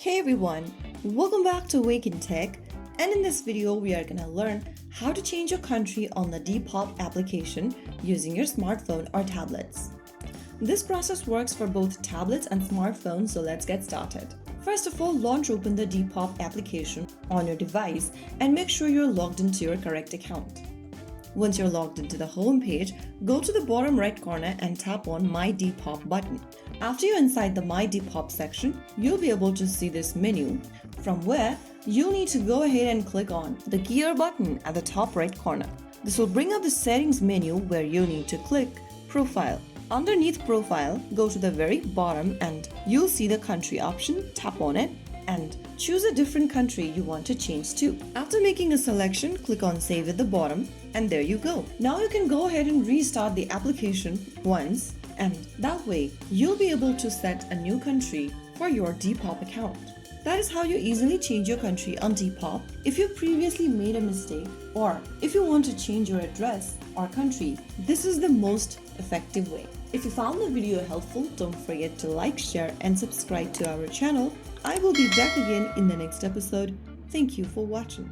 Hey everyone, welcome back to Wake&Tech, and in this video we are gonna learn how to change your country on the Depop application using your smartphone or tablets. This process works for both tablets and smartphones, so let's get started. First of all, launch open the Depop application on your device and make sure you're logged into your correct account. Once you're logged into the home page, go to the bottom right corner and tap on My Depop button. After you're inside the My Depop section, you'll be able to see this menu, from where you'll need to go ahead and click on the gear button at the top right corner. This will bring up the settings menu where you'll need to click Profile. Underneath Profile, go to the very bottom and you'll see the country option, tap on it, and choose a different country you want to change to. After making a selection, click on Save at the bottom, and there you go. Now you can go ahead and restart the application once, and that way you'll be able to set a new country for your Depop account. That is how you easily change your country on Depop. If you previously made a mistake, or if you want to change your address or country, this is the most effective way. If you found the video helpful, don't forget to like, share, and subscribe to our channel. I will be back again in the next episode. Thank you for watching.